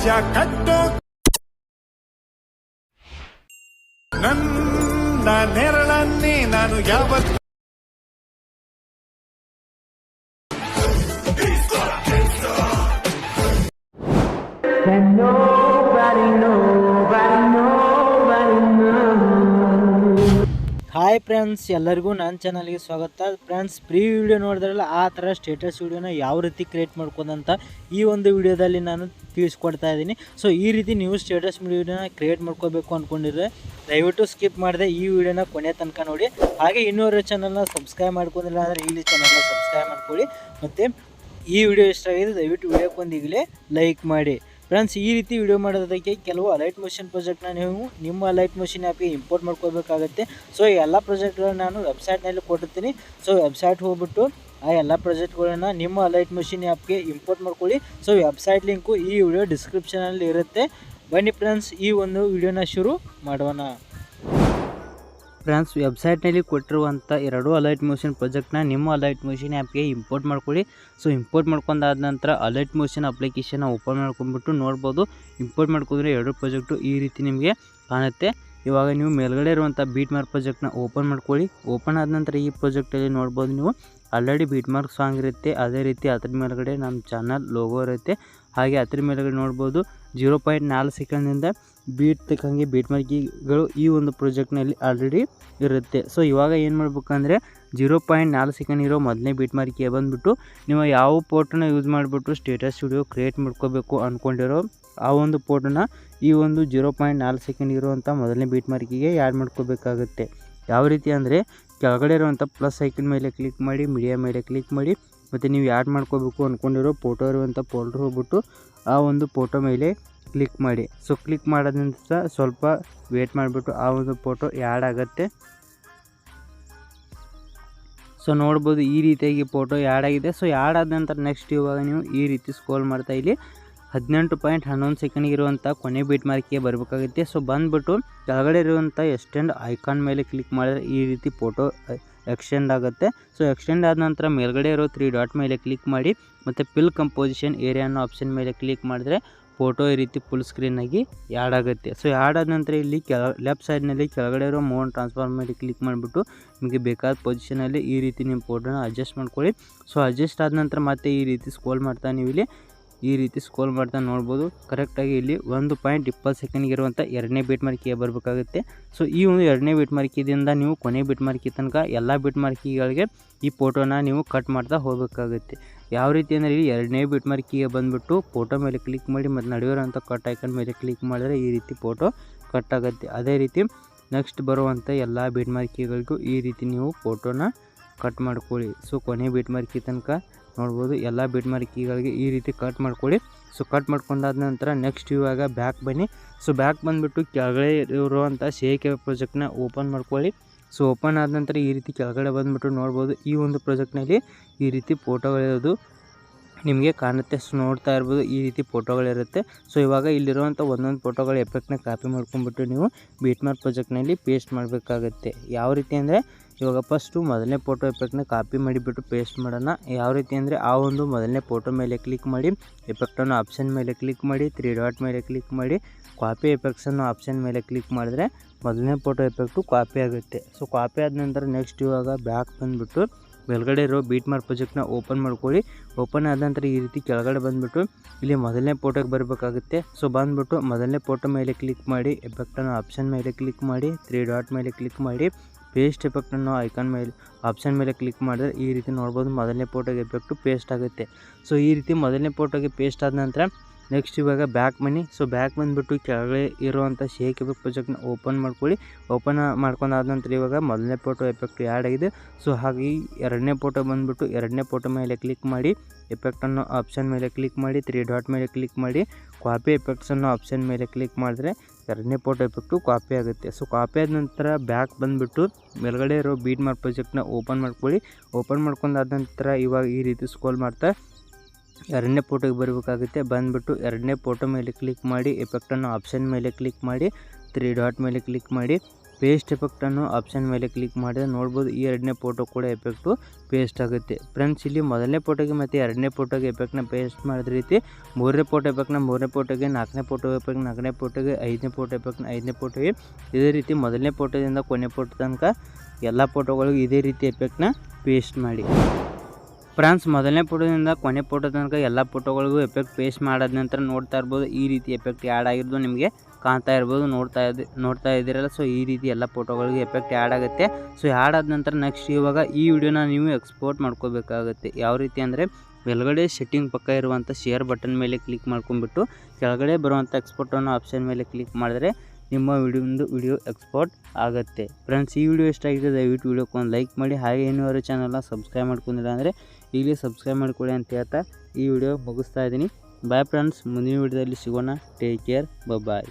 ಕಟ್ಟೋ ನನ್ನ ನೆರಳನ್ನೇ ನಾನು ಯಾವತ್ತು ಹಾಯ್ ಫ್ರೆಂಡ್ಸ್, ಎಲ್ಲರಿಗೂ ನನ್ನ ಚಾನಲ್ಗೆ ಸ್ವಾಗತ. ಫ್ರೆಂಡ್ಸ್, ಪ್ರೀ ವಿಡಿಯೋ ನೋಡಿದ್ರಲ್ಲ ಆ ಥರ ಸ್ಟೇಟಸ್ ವಿಡಿಯೋನ ಯಾವ ರೀತಿ ಕ್ರಿಯೇಟ್ ಮಾಡ್ಕೋದಂತ ಈ ಒಂದು ವಿಡಿಯೋದಲ್ಲಿ ನಾನು ತಿಳಿಸ್ಕೊಡ್ತಾ ಇದ್ದೀನಿ. ಸೊ ಈ ರೀತಿ ನೀವು ಸ್ಟೇಟಸ್ ವಿಡಿಯೋನ ಕ್ರಿಯೇಟ್ ಮಾಡ್ಕೋಬೇಕು ಅಂದ್ಕೊಂಡಿದ್ರೆ ದಯವಿಟ್ಟು ಸ್ಕಿಪ್ ಮಾಡಿದೆ ಈ ವಿಡಿಯೋನ ಕೊನೆ ತನಕ ನೋಡಿ. ಹಾಗೆ ಇನ್ನೂರು ಚಾನಲ್ನ ಸಬ್ಸ್ಕ್ರೈಬ್ ಮಾಡ್ಕೊಂಡಿಲ್ಲ ಅಂದರೆ ಇಲ್ಲಿ ಚಾನಲ್ನ ಸಬ್ಸ್ಕ್ರೈಬ್ ಮಾಡ್ಕೊಳ್ಳಿ. ಮತ್ತು ಈ ವಿಡಿಯೋ ಇಷ್ಟ ಆಗಿದೆ ದಯವಿಟ್ಟು ವಿಡಿಯೋಕ್ಕೊಂದು ಈಗಲೇ ಲೈಕ್ ಮಾಡಿ. ಫ್ರೆಂಡ್ಸ್, ಈ ರೀತಿ ವಿಡಿಯೋ ಮಾಡೋದಕ್ಕೆ ಕೆಲವು ಅಲೈಟ್ಮೋಷನ್ ಪ್ರಾಜೆಕ್ಟ್ನ ನೀವು ನಿಮ್ಮ ಅಲೈಟ್ಮೋಷನ್ ಆ್ಯಪ್ಗೆ ಇಂಪೋರ್ಟ್ ಮಾಡ್ಕೋಬೇಕಾಗುತ್ತೆ. ಸೊ ಈ ಎಲ್ಲ ಪ್ರಾಜೆಕ್ಟ್ಗಳನ್ನ ನಾನು ವೆಬ್ಸೈಟ್ನಲ್ಲಿ ಕೊಟ್ಟಿರ್ತೀನಿ. ಸೊ ವೆಬ್ಸೈಟ್ ಹೋಗ್ಬಿಟ್ಟು ಆ ಎಲ್ಲ ಪ್ರಾಜೆಕ್ಟ್ಗಳನ್ನ ನಿಮ್ಮ ಅಲೈಟ್ಮೋಷನ್ ಆ್ಯಪ್ಗೆ ಇಂಪೋರ್ಟ್ ಮಾಡ್ಕೊಳ್ಳಿ. ಸೊ ವೆಬ್ಸೈಟ್ ಲಿಂಕು ಈ ವಿಡಿಯೋ ಡಿಸ್ಕ್ರಿಪ್ಷನಲ್ಲಿ ಇರುತ್ತೆ. ಬನ್ನಿ ಫ್ರೆಂಡ್ಸ್, ಈ ಒಂದು ವಿಡಿಯೋನ ಶುರು ಮಾಡೋಣ. ಫ್ರೆಂಡ್ಸ್, ವೆಬ್ಸೈಟ್ನಲ್ಲಿ ಕೊಟ್ಟಿರುವಂಥ ಎರಡು ಅಲೈಟ್ಮೋಷನ್ ಪ್ರಾಜೆಕ್ಟ್ನ ನಿಮ್ಮ ಅಲೈಟ್ಮೋಷನ್ ಆ್ಯಪ್ಗೆ ಇಂಪೋರ್ಟ್ ಮಾಡ್ಕೊಳ್ಳಿ. ಸೊ ಇಂಪೋರ್ಟ್ ಮಾಡ್ಕೊಂಡಾದ ನಂತರ ಅಲೈಟ್ಮೋಷನ್ ಅಪ್ಲಿಕೇಶನ್ನ ಓಪನ್ ಮಾಡ್ಕೊಂಡ್ಬಿಟ್ಟು ನೋಡ್ಬೋದು. ಇಂಪೋರ್ಟ್ ಮಾಡ್ಕೊಂಡ್ರೆ ಎರಡು ಪ್ರಾಜೆಕ್ಟು ಈ ರೀತಿ ನಿಮಗೆ ಕಾಣುತ್ತೆ. ಇವಾಗ ನೀವು ಮೇಲ್ಗಡೆ ಇರುವಂಥ ಬೀಟ್ ಮಾರ್ಕ್ ಪ್ರಾಜೆಕ್ಟ್ನ ಓಪನ್ ಮಾಡ್ಕೊಳ್ಳಿ. ಓಪನ್ ಆದ ನಂತರ ಈ ಪ್ರಾಜೆಕ್ಟಲ್ಲಿ ನೋಡ್ಬೋದು ನೀವು ಆಲ್ರೆಡಿ ಬೀಟ್ ಮಾರ್ಕ್ ಸಾಂಗ್ ಇರುತ್ತೆ. ಅದೇ ರೀತಿ ಅದ್ರ ಮೇಲ್ಗಡೆ ನಮ್ಮ ಚಾನಲ್ ಲೋಗೋ ಇರುತ್ತೆ. ಹಾಗೆ ಅದ್ರ ಮೇಲ್ಗಡೆ ನೋಡ್ಬೋದು 0.4 ಸೆಕೆಂಡ್ನಿಂದ ಬೀಟ್ ತಕ್ಕಂಗೆ ಬೀಟ್ ಮಾರ್ಕಿಗಳು ಈ ಒಂದು ಪ್ರಾಜೆಕ್ಟ್ನಲ್ಲಿ ಆಲ್ರೆಡಿ ಇರುತ್ತೆ. ಸೊ ಇವಾಗ ಏನು ಮಾಡ್ಬೇಕಂದ್ರೆ 0.4 ಸೆಕೆಂಡ್ ಇರೋ ಮೊದಲನೇ ಬೀಟ್ ಮಾರ್ಕಿಗೆ ಬಂದುಬಿಟ್ಟು ನೀವು ಯಾವ ಫೋಟೋನ ಯೂಸ್ ಮಾಡಿಬಿಟ್ಟು ಸ್ಟೇಟಸ್ ವಿಡಿಯೋ ಕ್ರಿಯೇಟ್ ಮಾಡ್ಕೋಬೇಕು ಅಂದ್ಕೊಂಡಿರೋ ಆ ಒಂದು ಫೋಟೋನ ಈ ಒಂದು 0.4 ಸೆಕೆಂಡ್ ಇರುವಂಥ ಮೊದಲನೇ ಬೀಟ್ ಮಾರ್ಕಿಗೆ ಆ್ಯಡ್ ಮಾಡ್ಕೋಬೇಕಾಗುತ್ತೆ. ಯಾವ ರೀತಿ ಅಂದರೆ ಕೆಳಗಡೆ ಇರುವಂಥ ಪ್ಲಸ್ ಐಕನ್ ಮೇಲೆ ಕ್ಲಿಕ್ ಮಾಡಿ, ಮೀಡಿಯಾ ಮೇಲೆ ಕ್ಲಿಕ್ ಮಾಡಿ, ಮತ್ತು ನೀವು ಆ್ಯಡ್ ಮಾಡ್ಕೋಬೇಕು ಅಂದ್ಕೊಂಡಿರೋ ಫೋಟೋ ಇರುವಂಥ ಫೋಲ್ಡರ್ ಹೋಗ್ಬಿಟ್ಟು ಆ ಒಂದು ಫೋಟೋ ಮೇಲೆ ಕ್ಲಿಕ್ ಮಾಡಿ. ಸೊ ಕ್ಲಿಕ್ ಮಾಡೋದ ನಂತರ ಸ್ವಲ್ಪ ವೇಟ್ ಮಾಡಿಬಿಟ್ಟು ಆ ಒಂದು ಫೋಟೋ ಆ್ಯಡ್ ಆಗುತ್ತೆ. ಸೊ ನೋಡ್ಬೋದು ಈ ರೀತಿಯಾಗಿ ಫೋಟೋ ಆ್ಯಡ್ ಆಗಿದೆ. ಸೊ ಆ್ಯಡ್ ಆದ ನಂತರ ನೆಕ್ಸ್ಟ್ ಇವಾಗ ನೀವು ಈ ರೀತಿ ಸ್ಕ್ರೋಲ್ ಮಾಡ್ತಾ ಇಲ್ಲಿ 18.11 ಸೆಕೆಂಡ್ಗೆ ಇರುವಂಥ ಕೊನೆ ಬೀಟ್ ಮಾರ್ಕಿಗೆ ಬರಬೇಕಾಗುತ್ತೆ. ಸೊ ಬಂದುಬಿಟ್ಟು ಕೆಳಗಡೆ ಇರುವಂಥ ಎಕ್ಸ್ಟೆಂಡ್ ಐಕಾನ್ ಮೇಲೆ ಕ್ಲಿಕ್ ಮಾಡಿದ್ರೆ ಈ ರೀತಿ ಫೋಟೋ ಎಕ್ಸ್ಟೆಂಡ್ ಆಗುತ್ತೆ. ಸೊ ಎಕ್ಸ್ಟೆಂಡ್ ಆದ ನಂತರ ಮೇಲ್ಗಡೆ ಇರೋ 3 ಡಾಟ್ ಮೇಲೆ ಕ್ಲಿಕ್ ಮಾಡಿ ಮತ್ತು ಫಿಲ್ ಕಂಪೋಸಿಷನ್ ಏರಿಯಾ ಅನ್ನೋ ಆಪ್ಷನ್ ಮೇಲೆ ಕ್ಲಿಕ್ ಮಾಡಿದ್ರೆ ಫೋಟೋ ಈ ರೀತಿ ಫುಲ್ ಸ್ಕ್ರೀನಾಗಿ ಆ್ಯಡ್ ಆಗುತ್ತೆ. ಸೊ ಆ್ಯಡ್ ಆದ ನಂತರ ಇಲ್ಲಿ ಲೆಫ್ಟ್ ಸೈಡ್ನಲ್ಲಿ ಕೆಳಗಡೆ ಇರೋ ಮೋನ್ ಟ್ರಾನ್ಸ್ಫಾರ್ಮ್ ಮೇಲೆ ಕ್ಲಿಕ್ ಮಾಡಿಬಿಟ್ಟು ನಿಮಗೆ ಬೇಕಾದ ಪೊಸಿಷನಲ್ಲಿ ಈ ರೀತಿ ನಿಮ್ಮ ಫೋಟೋನ ಅಡ್ಜಸ್ಟ್ ಮಾಡ್ಕೊಳ್ಳಿ. ಸೊ ಅಡ್ಜಸ್ಟ್ ಆದ ನಂತರ ಮತ್ತೆ ಈ ರೀತಿ ಸ್ಕ್ರೋಲ್ ಮಾಡ್ತಾ ನೀವು ಇಲ್ಲಿ ಈ ರೀತಿ ಸ್ಕ್ರೋಲ್ ಮಾಡ್ತಾ ನೋಡ್ಬೋದು ಕರೆಕ್ಟಾಗಿ ಇಲ್ಲಿ 1.20 ಸೆಕೆಂಡ್ಗೆ ಇರುವಂಥ ಎರಡನೇ ಬೀಟ್ ಮಾರ್ಕಿಗೆ ಬರಬೇಕಾಗುತ್ತೆ. ಸೊ ಈ ಒಂದು ಎರಡನೇ ಬೀಟ್ ಮಾರ್ಕಿದಿಂದ ನೀವು ಕೊನೆ ಬೀಟ್ ಮಾರ್ಕಿ ತನಕ ಎಲ್ಲ ಬೀಟ್ ಮಾರ್ಕಿಗಳಿಗೆ ಈ ಫೋಟೋನ ನೀವು ಕಟ್ ಮಾಡ್ತಾ ಹೋಗಬೇಕಾಗುತ್ತೆ. ಯಾವ ರೀತಿ ಅಂದರೆ ಇಲ್ಲಿ ಎರಡನೇ ಬೀಟ್ ಮಾರ್ಕಿಗೆ ಬಂದುಬಿಟ್ಟು ಫೋಟೋ ಮೇಲೆ ಕ್ಲಿಕ್ ಮಾಡಿ ಮತ್ತು ನಡೆಯೋರಂಥ ಕಟ್ ಐಕನ್ ಮೇಲೆ ಕ್ಲಿಕ್ ಮಾಡಿದ್ರೆ ಈ ರೀತಿ ಫೋಟೋ ಕಟ್ ಆಗುತ್ತೆ. ಅದೇ ರೀತಿ ನೆಕ್ಸ್ಟ್ ಬರುವಂಥ ಎಲ್ಲ ಬೀಟ್ ಮಾರ್ಕಿಗಳಿಗೂ ಈ ರೀತಿ ನೀವು ಫೋಟೋನ ಕಟ್ ಮಾಡ್ಕೊಳ್ಳಿ. ಸೊ ಕೊನೆ ಬೀಟ್ ಮಾರ್ಕಿ ತನಕ ನೋಡ್ಬೋದು ಎಲ್ಲ ಬೀಟ್ ಮಾರ್ಕಿಗಳಿಗೆ ಈ ರೀತಿ ಕಟ್ ಮಾಡ್ಕೊಳ್ಳಿ. ಸೊ ಕಟ್ ಮಾಡ್ಕೊಂಡಾದ ನಂತರ ನೆಕ್ಸ್ಟ್ ಇವಾಗ ಬ್ಯಾಕ್ ಬನ್ನಿ. ಸೊ ಬ್ಯಾಕ್ ಬಂದುಬಿಟ್ಟು ಕೆಳಗಡೆ ಇರುವಂಥ 𝐍𝐞𝐰 ಪ್ರಾಜೆಕ್ಟ್ನ ಓಪನ್ ಮಾಡ್ಕೊಳ್ಳಿ. ಸೊ ಓಪನ್ ಆದ ನಂತರ ಈ ರೀತಿ ಕೆಳಗಡೆ ಬಂದುಬಿಟ್ಟು ನೋಡ್ಬೋದು ಈ ಒಂದು ಪ್ರಾಜೆಕ್ಟ್ನಲ್ಲಿ ಈ ರೀತಿ ಫೋಟೋಗಳಿರೋದು ನಿಮಗೆ ಕಾಣುತ್ತೆ. ಸೊ ನೋಡ್ತಾ ಇರ್ಬೋದು ಈ ರೀತಿ ಫೋಟೋಗಳಿರುತ್ತೆ. ಸೊ ಇವಾಗ ಇಲ್ಲಿರುವಂಥ ಒಂದೊಂದು ಫೋಟೋಗಳ ಎಫೆಕ್ಟ್ನ ಕಾಪಿ ಮಾಡ್ಕೊಂಡ್ಬಿಟ್ಟು ನೀವು ಬೀಟ್ ಮಾರ್ಕ್ ಪ್ರಾಜೆಕ್ಟ್ನಲ್ಲಿ ಪೇಸ್ಟ್ ಮಾಡಬೇಕಾಗುತ್ತೆ. ಯಾವ ರೀತಿ ಅಂದರೆ ಇವಾಗ ಫಸ್ಟು ಮೊದಲನೇ ಫೋಟೋ ಎಫೆಕ್ಟ್ನ ಕಾಪಿ ಮಾಡಿಬಿಟ್ಟು ಪೇಸ್ಟ್ ಮಾಡೋಣ. ಯಾವ ರೀತಿ ಅಂದರೆ ಆ ಒಂದು ಮೊದಲನೇ ಫೋಟೋ ಮೇಲೆ ಕ್ಲಿಕ್ ಮಾಡಿ, ಎಫೆಕ್ಟನ್ನು ಆಪ್ಷನ್ ಮೇಲೆ ಕ್ಲಿಕ್ ಮಾಡಿ, 3 ಡಾಟ್ ಮೇಲೆ ಕ್ಲಿಕ್ ಮಾಡಿ, ಕಾಪಿ ಎಫೆಕ್ಟ್ಸನ್ನು ಆಪ್ಷನ್ ಮೇಲೆ ಕ್ಲಿಕ್ ಮಾಡಿದ್ರೆ ಮೊದಲನೇ ಫೋಟೋ ಎಫೆಕ್ಟು ಕಾಪಿ ಆಗುತ್ತೆ. ಸೊ ಕಾಪಿ ಆದ ನಂತರ ನೆಕ್ಸ್ಟ್ ಇವಾಗ ಬ್ಯಾಕ್ ಬಂದುಬಿಟ್ಟು ಮೇಲ್ಗಡೆ ಇರೋ ಬೀಟ್ ಮಾರ್ಕ್ ಪ್ರಾಜೆಕ್ಟ್ನ ಓಪನ್ ಮಾಡ್ಕೊಳ್ಳಿ. ಓಪನ್ ಆದ ನಂತರ ಈ ರೀತಿ ಕೆಳಗಡೆ ಬಂದುಬಿಟ್ಟು ಇಲ್ಲಿ ಮೊದಲನೇ ಫೋಟೋಗೆ ಬರಬೇಕಾಗುತ್ತೆ. ಸೊ ಬಂದುಬಿಟ್ಟು ಮೊದಲನೇ ಫೋಟೋ ಮೇಲೆ ಕ್ಲಿಕ್ ಮಾಡಿ, ಎಫೆಕ್ಟನ್ನು ಆಪ್ಷನ್ ಮೇಲೆ ಕ್ಲಿಕ್ ಮಾಡಿ, 3 ಡಾಟ್ ಮೇಲೆ ಕ್ಲಿಕ್ ಮಾಡಿ, ಪೇಸ್ಟ್ ಎಫೆಕ್ಟನ್ನು ಐಕಾನ್ ಮೇಲೆ ಆಪ್ಷನ್ ಮೇಲೆ ಕ್ಲಿಕ್ ಮಾಡಿದ್ರೆ ಈ ರೀತಿ ನೋಡ್ಬೋದು ಮೊದಲನೇ ಫೋಟೋಗೆ ಎಫೆಕ್ಟು ಪೇಸ್ಟ್ ಆಗುತ್ತೆ. ಸೊ ಈ ರೀತಿ ಮೊದಲನೇ ಫೋಟೋಗೆ ಪೇಸ್ಟ್ ಆದ ನಂತರ ನೆಕ್ಸ್ಟ್ ಇವಾಗ ಬ್ಯಾಕ್ ಬನ್ನಿ. ಸೊ ಬ್ಯಾಕ್ ಬಂದುಬಿಟ್ಟು ಕೆಳಗಡೆ ಇರುವಂಥ 𝐍𝐞𝐰 ಪ್ರಾಜೆಕ್ಟ್ನ ಓಪನ್ ಮಾಡ್ಕೊಳ್ಳಿ. ಓಪನ್ ಮಾಡ್ಕೊಂಡಾದ ನಂತರ ಇವಾಗ ಮೊದಲನೇ ಫೋಟೋ ಎಫೆಕ್ಟ್ ಆ್ಯಡ್ ಆಗಿದೆ. ಸೊ ಹಾಗೆ ಎರಡನೇ ಫೋಟೋ ಬಂದುಬಿಟ್ಟು ಎರಡನೇ ಫೋಟೋ ಮೇಲೆ ಕ್ಲಿಕ್ ಮಾಡಿ, ಎಫೆಕ್ಟನ್ನು ಆಪ್ಷನ್ ಮೇಲೆ ಕ್ಲಿಕ್ ಮಾಡಿ, 3 ಡಾಟ್ ಮೇಲೆ ಕ್ಲಿಕ್ ಮಾಡಿ, ಕಾಪಿ ಎಫೆಕ್ಟ್ಸನ್ನು ಆಪ್ಷನ್ ಮೇಲೆ ಕ್ಲಿಕ್ ಮಾಡಿದ್ರೆ ಎರಡನೇ ಫೋಟೋ ಎಫೆಕ್ಟು ಕಾಪಿ ಆಗುತ್ತೆ. ಸೊ ಕಾಪಿ ಆದ ನಂತರ ಬ್ಯಾಕ್ ಬಂದುಬಿಟ್ಟು ಮೇಲ್ಗಡೆ ಇರೋ ಬೀಟ್ ಮಾರ್ಕ್ ಪ್ರಾಜೆಕ್ಟ್ನ ಓಪನ್ ಮಾಡ್ಕೊಳ್ಳಿ. ಓಪನ್ ಮಾಡ್ಕೊಂಡಾದ ನಂತರ ಇವಾಗ ಈ ರೀತಿ ಸ್ಕ್ರೋಲ್ ಮಾಡ್ತಾ ಎರಡನೇ ಫೋಟೋಗೆ ಬರಬೇಕಾಗುತ್ತೆ. ಬಂದುಬಿಟ್ಟು ಎರಡನೇ ಫೋಟೋ ಮೇಲೆ ಕ್ಲಿಕ್ ಮಾಡಿ, ಎಫೆಕ್ಟನ್ನು ಆಪ್ಷನ್ ಮೇಲೆ ಕ್ಲಿಕ್ ಮಾಡಿ, 3 ಡಾಟ್ ಮೇಲೆ ಕ್ಲಿಕ್ ಮಾಡಿ, ಪೇಸ್ಟ್ ಎಫೆಕ್ಟನ್ನು ಆಪ್ಷನ್ ಮೇಲೆ ಕ್ಲಿಕ್ ಮಾಡಿದ್ರೆ ನೋಡ್ಬೋದು ಈ ಎರಡನೇ ಫೋಟೋ ಕೂಡ ಎಫೆಕ್ಟು ಪೇಸ್ಟ್ ಆಗುತ್ತೆ ಫ್ರೆಂಡ್ಸ್. ಇಲ್ಲಿ ಮೊದಲನೇ ಫೋಟೋಗೆ ಮತ್ತು ಎರಡನೇ ಫೋಟೋಗೆ ಎಫೆಕ್ಟ್ನ ಪೇಸ್ಟ್ ಮಾಡಿದ ರೀತಿ ಮೂರನೇ ಫೋಟೋ ಎಫೆಕ್ಟ್ನ ಮೂರನೇ ಫೋಟೋಗೆ, ನಾಲ್ಕನೇ ಫೋಟೋ ಎಫೆಕ್ಟ್ ನಾಲ್ಕನೇ ಫೋಟೋಗೆ, ಐದನೇ ಫೋಟೋ ಎಫೆಕ್ಟ್ನ ಐದನೇ ಫೋಟೋಗೆ, ಇದೇ ರೀತಿ ಮೊದಲನೇ ಫೋಟೋದಿಂದ ಕೊನೆ ಫೋಟೋ ತನಕ ಎಲ್ಲ ಫೋಟೋಗಳಿಗೂ ಇದೇ ರೀತಿ ಎಫೆಕ್ಟ್ನ ಪೇಸ್ಟ್ ಮಾಡಿ ಫ್ರೆಂಡ್ಸ್. ಮೊದಲನೇ ಫೋಟೋದಿಂದ ಕೊನೆ ಫೋಟೋ ತನಕ ಎಲ್ಲ ಫೋಟೋಗಳಿಗೂ ಎಫೆಕ್ಟ್ ಪೇಸ್ಟ್ ಮಾಡಾದ ನಂತರ ನೋಡ್ತಾ ಇರ್ಬೋದು ಈ ರೀತಿ ಎಫೆಕ್ಟ್ ಆ್ಯಡ್ ಆಗಿರೋದು ನಿಮಗೆ ಕಾಣ್ತಾ ಇರ್ಬೋದು, ನೋಡ್ತಾ ಇದ್ದೀರಲ್ಲ. ಸೊ ಈ ರೀತಿ ಎಲ್ಲ ಫೋಟೋಗಳಿಗೆ ಎಫೆಕ್ಟ್ ಆ್ಯಡ್ ಆಗುತ್ತೆ. ಸೊ ಆ್ಯಡ್ ಆದ ನಂತರ ನೆಕ್ಸ್ಟ್ ಇವಾಗ ಈ ವಿಡಿಯೋನ ನೀವು ಎಕ್ಸ್ಪೋರ್ಟ್ ಮಾಡ್ಕೋಬೇಕಾಗುತ್ತೆ. ಯಾವ ರೀತಿ ಅಂದರೆ ಮೇಲ್ಗಡೆ ಸೆಟ್ಟಿಂಗ್ ಪಕ್ಕ ಇರುವಂಥ ಶೇರ್ ಬಟನ್ ಮೇಲೆ ಕ್ಲಿಕ್ ಮಾಡ್ಕೊಂಡ್ಬಿಟ್ಟು ಕೆಳಗಡೆ ಬರುವಂಥ ಎಕ್ಸ್ಪೋರ್ಟ್ ಅನ್ನೋ ಆಪ್ಷನ್ ಮೇಲೆ ಕ್ಲಿಕ್ ಮಾಡಿದ್ರೆ ನಿಮ್ಮ ವಿಡಿಯೋ ಎಕ್ಸ್ಪೋರ್ಟ್ ಆಗುತ್ತೆ ಫ್ರೆಂಡ್ಸ್. ಈ ವಿಡಿಯೋ ಇಷ್ಟ ಆಗಿದೆ ದಯವಿಟ್ಟು ವಿಡಿಯೋಕ್ಕೆ ಒಂದು ಲೈಕ್ ಮಾಡಿ. ಹಾಗೆ ಇನ್ನೂವರೆ ಚಾನಲ್ನ ಸಬ್ಸ್ಕ್ರೈಬ್ ಮಾಡ್ಕೊಂಡಿಲ್ಲ ಅಂದರೆ ಈಗಲೇ ಸಬ್ಸ್ಕ್ರೈಬ್ ಮಾಡ್ಕೊಳ್ಳಿ ಅಂತ ಹೇಳ್ತಾ ಈ ವಿಡಿಯೋ ಮುಗಿಸ್ತಾ ಇದ್ದೀನಿ. ಬಾಯ್ ಫ್ರೆಂಡ್ಸ್, ಮುಂದಿನ ವಿಡಿಯೋದಲ್ಲಿ ಸಿಗೋಣ. ಟೇಕ್ ಕೇರ್, ಬಾಯ್.